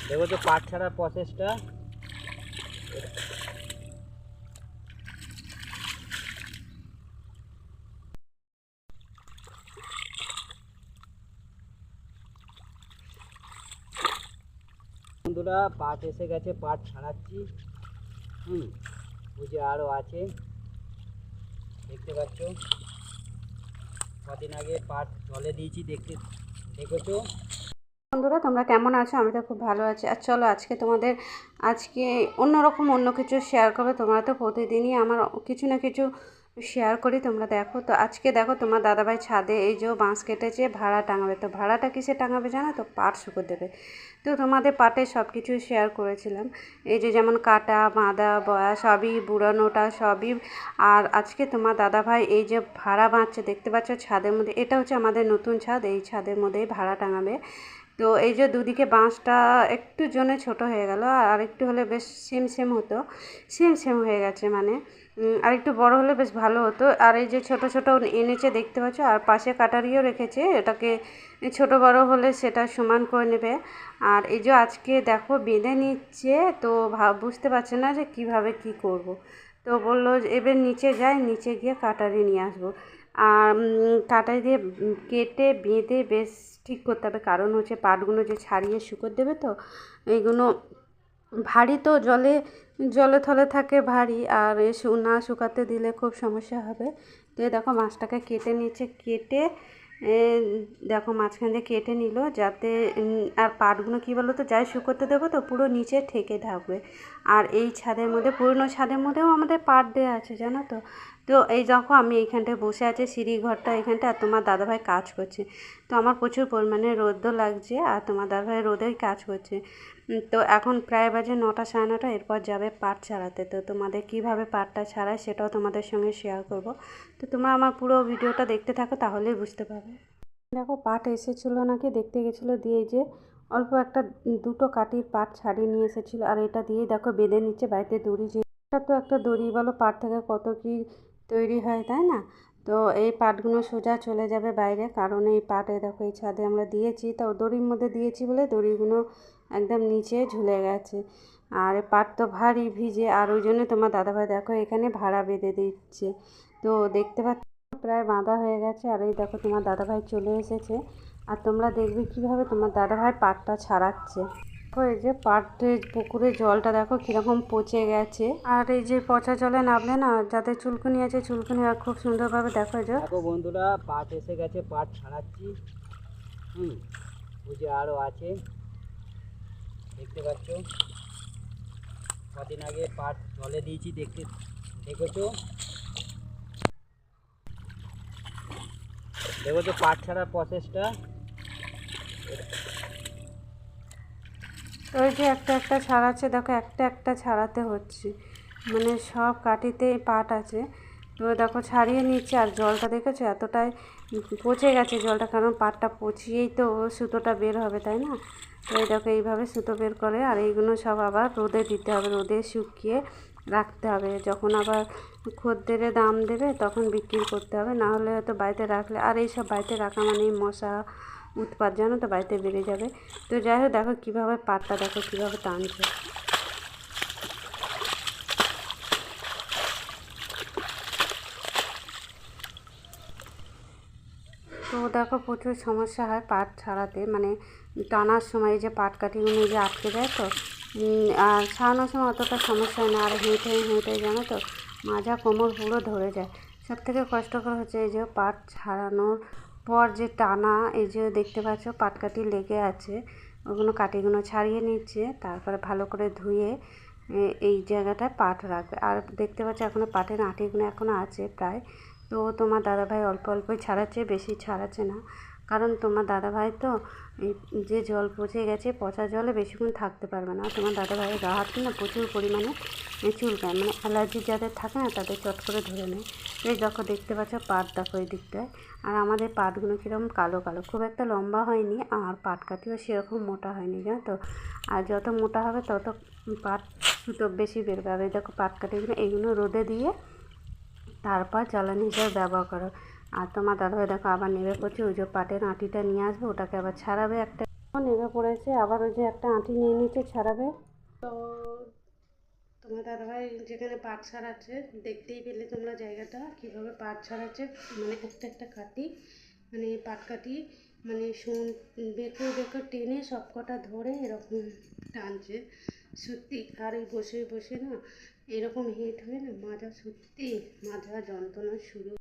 দেখো তো পাট ছাড়ার প্রসেসটা। বন্ধুরা পাট এসে গেছে, পাট ছাড়াচ্ছি। ওই যে আরও আছে, দেখতে পাচ্ছ। কদিন আগে পাট জলে দিয়েছি, দেখেছো। বন্ধুরা তোমরা কেমন আছো? আমি তো খুব ভালো আছি। আর চলো আজকে অন্যরকম অন্য কিছু শেয়ার করবে। তোমরা তো প্রতিদিনই আমার কিছু না কিছু শেয়ার করি, তোমরা দেখো। তো আজকে দেখো তোমার দাদাভাই ছাদে এই যে বাঁশ কেটেছে, ভাড়া টাঙাবে। তো ভাড়াটা কিসে টাঙাবে জানো তো? পাট শুকো দেবে। তো তোমাদের পাটে সব কিছু শেয়ার করেছিলাম, এই যে যেমন কাটা বাঁধা বয়া সবই, বুড়ানোটা সবই। আর আজকে তোমার দাদাভাই এই যে ভাড়া বাঁধছে, দেখতে পাচ্ছ ছাদের মধ্যে। এটা হচ্ছে আমাদের নতুন ছাদ, এই ছাদের মধ্যেই ভাড়া টাঙাবে। তো এই যে দুদিকে বাঁশটা একটু জনে ছোট হয়ে গেল, আর একটু হলে বেশ সেম সেম হতো, সেম সেম হয়ে গেছে মানে। আর একটু বড় হলে বেশ ভালো হতো। আর এই যে ছোট ছোট এনেছে দেখতে পাচ্ছ, আর পাশে কাটারিও রেখেছে, এটাকে ছোট বড় হলে সেটা সমান করে নেবে। আর এই যে আজকে দেখো বেঁধে নিচ্ছে, তো বুঝতে পারছে না যে কিভাবে কি করব। তো বললো এবার নিচে যাই, নিচে গিয়ে কাটারি নিয়ে আসবো। আর কাটারি দিয়ে কেটে বেঁধে বেশ ঠিক করতে হবে, কারণ হচ্ছে পাটগুলো যে ছাড়িয়ে শুকোতে দেবে, তো এইগুলো ভারী, তো জলে জলে থলে থাকে ভারী, আর না শুকাতে দিলে খুব সমস্যা হবে। তো দেখো মাছটাকে কেটে নিচ্ছে, কেটে দেখো মাঝখান দিয়ে কেটে নিল, যাতে আর পাটগুলো কী বলো তো, যাই শুকোতে দেবো তো পুরো নিচে ঠেকে থাকবে। আর এই ছাদের মধ্যে, পুরনো ছাদের মধ্যেও আমাদের পাট দেওয়া আছে জানো তো। তো এই দেখো আমি এইখানটায় বসে আছি, সিঁড়ি ঘরটা এখানটা, আর তোমার দাদাভাই কাজ করছে। তো আমার প্রচুর পরিমাণে রোদও লাগছে, আর তোমার দাদাভাই রোদেই কাজ করছে। তো এখন প্রায় বাজে 9টা 9:30, এরপর যাবে পাট ছাড়াতে। তো তোমাদের কিভাবে পাটটা ছাড়ায় সেটাও তোমাদের সঙ্গে শেয়ার করব। তো তোমরা আমার পুরো ভিডিওটা দেখতে থাকো, তাহলেই বুঝতে পারবে। দেখো পাট এসেছিলো নাকি দেখতে গেছিলো, দিয়ে যে অল্প একটা দুটো কাঠির পাট ছাড়িয়ে নিয়ে এসেছিলো, আর এটা দিয়েই দেখো বেঁধে নিচ্ছে বাড়িতে দড়ি। যে এটা তো একটা দড়ি বলো, পাট থেকে কত কি তৈরি হয় তাই না? তো এই পাটগুলো সোজা চলে যাবে বাইরে, কারণ এই পাটে দেখো এই ছাদে আমরা দিয়েছি, তো দড়ির মধ্যে দিয়েছি বলে দড়িগুলো একদম নিচে ঝুলে গেছে। আর পাট তো ভারী ভিজে, আর ওই জন্য তোমার দাদাভাই দেখো এখানে ভাড়া বেঁধে দিচ্ছে। তো দেখতে পাচ্ছ প্রায় বাঁধা হয়ে গেছে। আর এই দেখো তোমার দাদাভাই চলে এসেছে, আর তোমরা দেখবে কিভাবে তোমার দাদাভাই পাটটা ছাড়াচ্ছে। দেখো এই যে পাটের পুকুরে জলটা দেখো কীরকম পচে গেছে, আর এই যে পচা জলে নামলে না, যাদের চুলকুনি আছে চুলকুনি আর খুব সুন্দরভাবে দেখো এই যে। দেখো বন্ধুরা পাট এসে গেছে, পাট ছাড়াচ্ছি। ওই যে আরও আছে, দেখতে পাচ্ছ। কদিন আগে পাট জলে দিয়েছি, দেখেছো। দেখো তো পাট ছাড়ার প্রসেসটা। তো ওই যে একটা একটা ছাড়াচ্ছে, দেখো একটা একটা ছাড়াতে হচ্ছে, মানে সব কাঠিতেই পাট আছে। তো দেখো ছাড়িয়ে নিচ্ছে, আর জলটা দেখেছো এতটাই পচে গেছে জলটা, কারণ পাটটা পচিয়েই তো সুতোটা বের হবে তাই না? তো এই দেখো এইভাবে সুতো বের করে, আর এইগুলো সব আবার রোদে দিতে হবে, রোদে শুকিয়ে রাখতে হবে। যখন আবার খদ্দেরে দাম দেবে তখন বিক্রি করতে হবে, না হলে হয়তো বাড়িতে রাখলে, আর এইসব বাড়িতে রাখা মানেই মশা উৎপাত জানো তো, বাড়িতে বেড়ে যাবে। তো যাই হোক দেখো কীভাবে পাটটা দেখো কীভাবে টানছে। তো দেখো প্রচুর সমস্যা হয় পাট ছাড়াতে, মানে টানার সময় এই যে পাট কাঠিগুলো যে আটকে যায়, তো আর ছাড়ানোর সময় অতটা সমস্যা হয় না। আর হেঁটে হেঁটে জানো তো মাজা কোমর পুরো ধরে যায়। সব থেকে কষ্টকর হচ্ছে এই যে পাট ছাড়ানোর পর যে টানা, এই যে দেখতে পাচ্ছ পাটকাঠি লেগে আছে, ওগুলো কাঠিগুলো ছাড়িয়ে নিচ্ছে, তারপরে ভালো করে ধুয়ে এই জায়গাটায় পাট রাখবে। আর দেখতে পাচ্ছ এখনও পাটের আঁটিগুলো এখনও আছে প্রায়। তো তোমার দাদাভাই অল্প অল্পই ছাড়াচ্ছে, বেশি ছাড়াচ্ছে না, কারণ তোমার দাদাভাই তো এই যে জল পচে গেছে, পচা জলে বেশিক্ষণ থাকতে পারবে না। তোমার দাদাভাইয়ের গা হাতে না প্রচুর পরিমাণে চুলকায়, মানে অ্যালার্জি যাদের থাকে না তাদের চট করে ধরে নেয়। এই দেখো দেখতে পাচ্ছ পাট দেখো এই দিকটায়। আর আমাদের পাটগুলো কীরকম কালো কালো, খুব একটা লম্বা হয়নি, আর পাট কাঠিও সেরকম মোটা হয়নি জানো তো। আর যত মোটা হবে তত পাট সুতো বেশি বেরোবে। আর এই দেখো পাট কাঠিগুলো এইগুলো রোদে দিয়ে তারপর জ্বালানি হিসেবে ব্যবহার করো। আর তোমার দাদাভাই দেখো আবার নেমে পড়ছে, ওই যে পাটের আঁটিটা নিয়ে আসবে, ওটাকে আবার ছাড়াবে একটা। নেমে পড়েছে, আবার ওই যে একটা আঁটি নিয়ে নিচে ছাড়াবে। তো তোমার দাদাভাই যেখানে পাট ছাড়াচ্ছে, দেখতেই পেলে তোমরা জায়গাটা কীভাবে পাট ছাড়াচ্ছে, মানে একটা একটা কাটি, মানে পাট কাটি মানে বেঁকে বেঁকে টেনে সব কটা ধরে এরকম টানছে সত্যি। আর এই বসে বসে না এরকম হেঁট হয়ে না মাজা, সত্যি মাজা যন্ত্রণা শুরু।